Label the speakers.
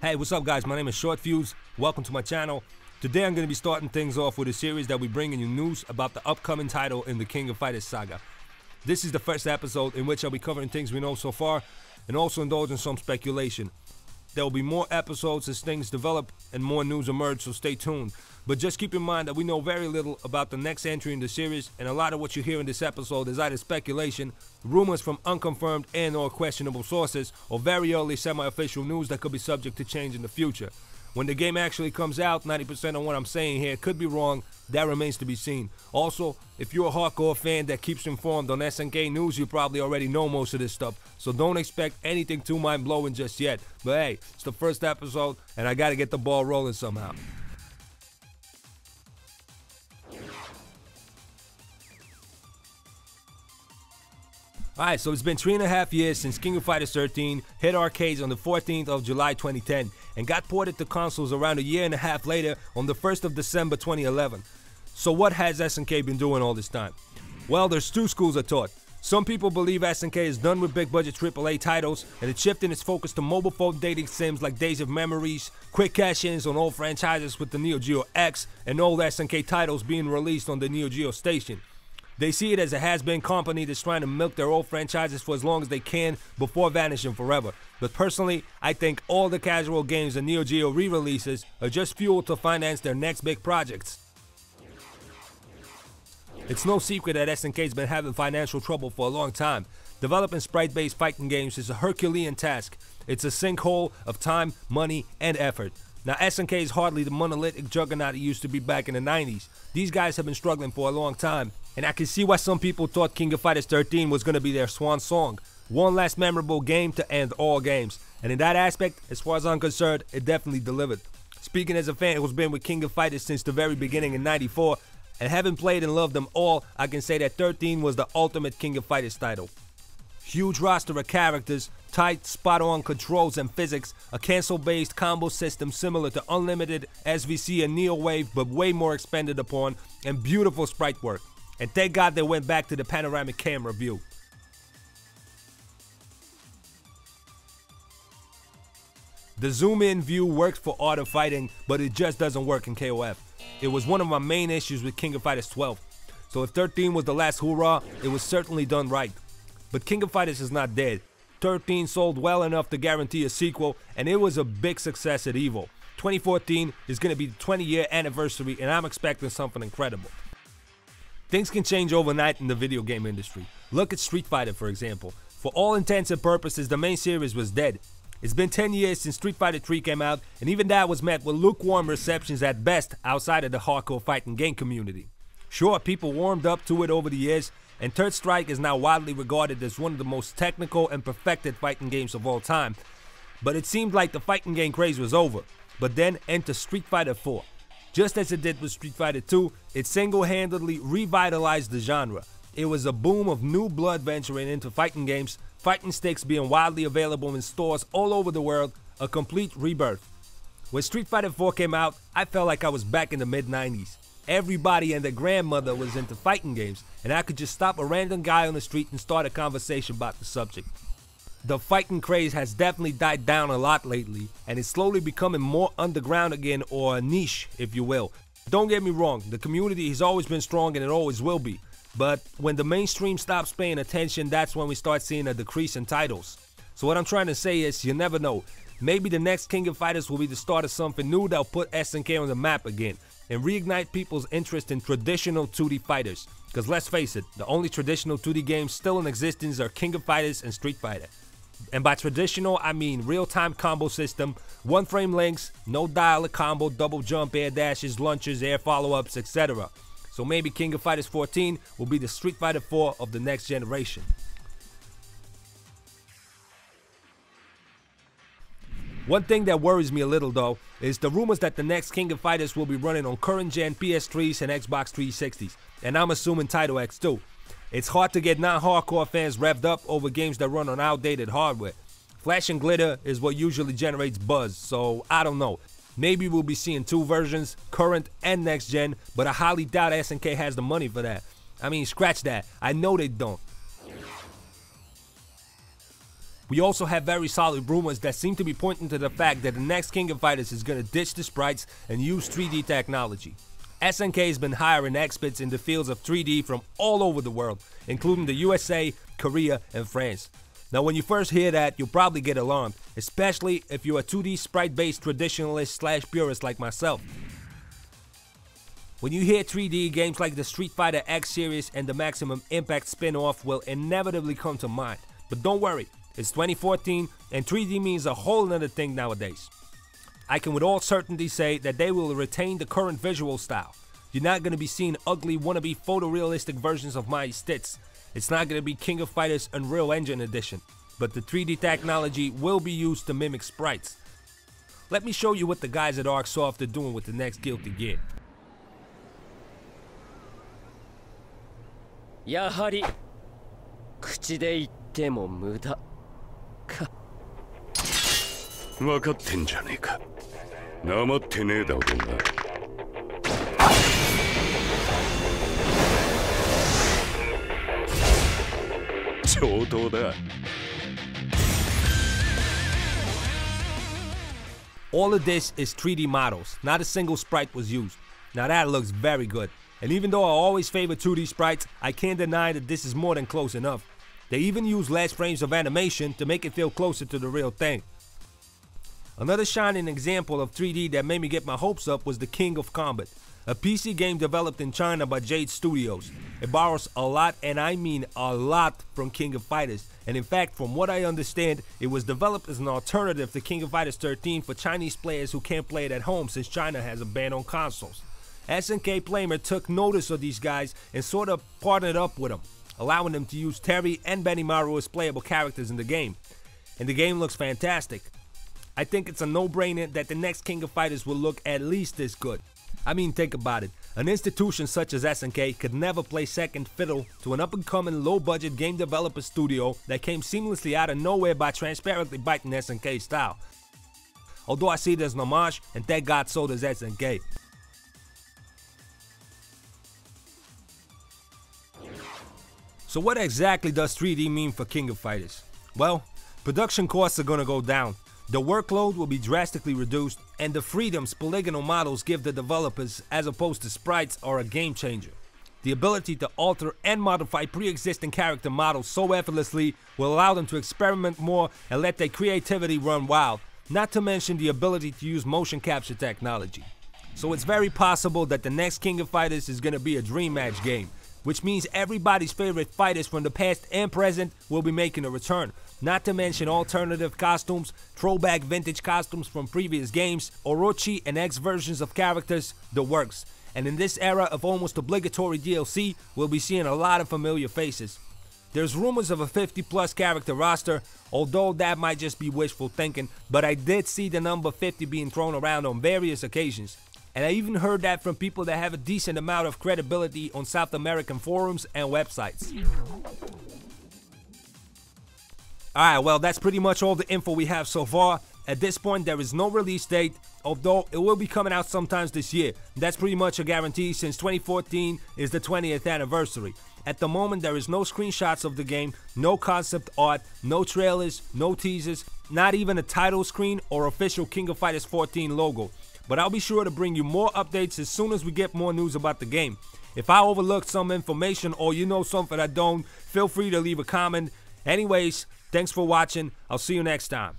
Speaker 1: Hey, what's up guys? My name is Short Fuse. Welcome to my channel. Today I'm going to be starting things off with a series that we bring you news about the upcoming title in the King of Fighters saga. This is the first episode in which I'll be covering things we know so far and also indulge in some speculation. There will be more episodes as things develop and more news emerge, so stay tuned. But just keep in mind that we know very little about the next entry in the series, and a lot of what you hear in this episode is either speculation, rumors from unconfirmed and or questionable sources, or very early semi-official news that could be subject to change in the future. When the game actually comes out, 90% of what I'm saying here could be wrong. That remains to be seen. Also, if you're a hardcore fan that keeps informed on SNK news, you probably already know most of this stuff. So don't expect anything too mind-blowing just yet. But hey, it's the first episode, and I gotta get the ball rolling somehow. Alright, so it's been 3.5 years since King of Fighters 13 hit arcades on the 14th of July 2010 and got ported to consoles around a year and a half later on the 1st of December 2011. So what has SNK been doing all this time? Well, there's two schools of thought. Some people believe SNK is done with big budget AAA titles and it's shifting its focus to mobile phone dating sims like Days of Memories, quick cash-ins on old franchises with the Neo Geo X, and old SNK titles being released on the Neo Geo station. They see it as a has-been company that's trying to milk their old franchises for as long as they can before vanishing forever. But personally, I think all the casual games and Neo Geo re-releases are just fuel to finance their next big projects. It's no secret that SNK's been having financial trouble for a long time. Developing sprite-based fighting games is a Herculean task. It's a sinkhole of time, money, and effort. Now, SNK is hardly the monolithic juggernaut it used to be back in the 90s. These guys have been struggling for a long time, and I can see why some people thought King of Fighters 13 was going to be their swan song. One last memorable game to end all games. And in that aspect, as far as I'm concerned, it definitely delivered. Speaking as a fan who's been with King of Fighters since the very beginning in '94, and having played and loved them all, I can say that 13 was the ultimate King of Fighters title. Huge roster of characters, tight, spot-on controls and physics, a cancel-based combo system similar to Unlimited, SVC, and Neo Wave, but way more expanded upon, and beautiful sprite work. And thank God they went back to the panoramic camera view. The zoom-in view works for Art of Fighting, but it just doesn't work in KOF. It was one of my main issues with King of Fighters 12. So if 13 was the last hoorah, it was certainly done right. But King of Fighters is not dead. 13 sold well enough to guarantee a sequel, and it was a big success at EVO. 2014 is going to be the 20-year anniversary, and I'm expecting something incredible. Things can change overnight in the video game industry. Look at Street Fighter, for example. For all intents and purposes, the main series was dead. It's been 10 years since Street Fighter 3 came out, and even that was met with lukewarm receptions at best outside of the hardcore fighting game community. Sure, people warmed up to it over the years, and Third Strike is now widely regarded as one of the most technical and perfected fighting games of all time. But it seemed like the fighting game craze was over. But then enter Street Fighter 4. Just as it did with Street Fighter 2, it single-handedly revitalized the genre. It was a boom of new blood venturing into fighting games, fighting sticks being widely available in stores all over the world, a complete rebirth. When Street Fighter 4 came out, I felt like I was back in the mid-90s. Everybody and their grandmother was into fighting games, and I could just stop a random guy on the street and start a conversation about the subject. The fighting craze has definitely died down a lot lately, and it's slowly becoming more underground again, or a niche, if you will. Don't get me wrong, the community has always been strong and it always will be. But when the mainstream stops paying attention, that's when we start seeing a decrease in titles. So what I'm trying to say is, you never know. Maybe the next King of Fighters will be the start of something new that'll put SNK on the map again and reignite people's interest in traditional 2D fighters. Because let's face it, the only traditional 2D games still in existence are King of Fighters and Street Fighter. And by traditional, I mean real-time combo system, one-frame links, no dial-up combo, double jump, air dashes, launches, air follow-ups, etc. So maybe King of Fighters 14 will be the Street Fighter 4 of the next generation. One thing that worries me a little though is the rumors that the next King of Fighters will be running on current gen PS3s and Xbox 360s, and I'm assuming Title X too. It's hard to get non-hardcore fans revved up over games that run on outdated hardware. Flash and glitter is what usually generates buzz, so I don't know. Maybe we'll be seeing two versions, current and next gen, but I highly doubt SNK has the money for that. I mean, scratch that. I know they don't. We also have very solid rumors that seem to be pointing to the fact that the next King of Fighters is going to ditch the sprites and use 3D technology. SNK has been hiring experts in the fields of 3D from all over the world, including the USA, Korea, and France. Now when you first hear that, you'll probably get alarmed, especially if you're a 2D sprite-based traditionalist / purist like myself. When you hear 3D, games like the Street Fighter X series and the Maximum Impact spin-off will inevitably come to mind. But don't worry, it's 2014 and 3D means a whole nother thing nowadays. I can with all certainty say that they will retain the current visual style. You're not going to be seeing ugly wannabe photorealistic versions of my stits. It's not going to be King of Fighters Unreal Engine edition, but the 3D technology will be used to mimic sprites. Let me show you what the guys at XIV are doing with the next Guilty Gear.
Speaker 2: やはり口で言っても無駄か。
Speaker 3: 分かってんじゃねえか。なまってねえだろうな。上等だ。
Speaker 1: All of this is 3D models, not a single sprite was used. Now that looks very good. And even though I always favor 2D sprites, I can't deny that this is more than close enough. They even use less frames of animation to make it feel closer to the real thing. Another shining example of 3D that made me get my hopes up was the King of Combat, a PC game developed in China by Jade Studios. It borrows a lot, and I mean a lot, from King of Fighters. And in fact, from what I understand, it was developed as an alternative to King of Fighters 13 for Chinese players who can't play it at home since China has a ban on consoles. SNK Plamer took notice of these guys and sort of partnered up with them, allowing them to use Terry and Benimaru as playable characters in the game. And the game looks fantastic. I think it's a no-brainer that the next King of Fighters will look at least this good. I mean, think about it. An institution such as SNK could never play second fiddle to an up-and-coming low-budget game developer studio that came seamlessly out of nowhere by transparently biting SNK style. Although I see it as an homage, and thank God so does SNK. So what exactly does 3D mean for King of Fighters? Well, production costs are gonna go down, the workload will be drastically reduced, and the freedoms polygonal models give the developers as opposed to sprites are a game changer. The ability to alter and modify pre-existing character models so effortlessly will allow them to experiment more and let their creativity run wild, not to mention the ability to use motion capture technology. So it's very possible that the next King of Fighters is gonna be a dream match game, which means everybody's favorite fighters from the past and present will be making a return. Not to mention alternative costumes, throwback vintage costumes from previous games, Orochi and X versions of characters, the works. And in this era of almost obligatory DLC, we'll be seeing a lot of familiar faces. There's rumors of a 50+ character roster, although that might just be wishful thinking, but I did see the number 50 being thrown around on various occasions. And I even heard that from people that have a decent amount of credibility on South American forums and websites. Alright, well that's pretty much all the info we have so far. At this point there is no release date, although it will be coming out sometimes this year. That's pretty much a guarantee since 2014 is the 20th anniversary. At the moment there is no screenshots of the game, no concept art, no trailers, no teasers, not even a title screen or official King of Fighters 14 logo. But I'll be sure to bring you more updates as soon as we get more news about the game. If I overlooked some information or you know something I don't, feel free to leave a comment. Anyways, thanks for watching. I'll see you next time.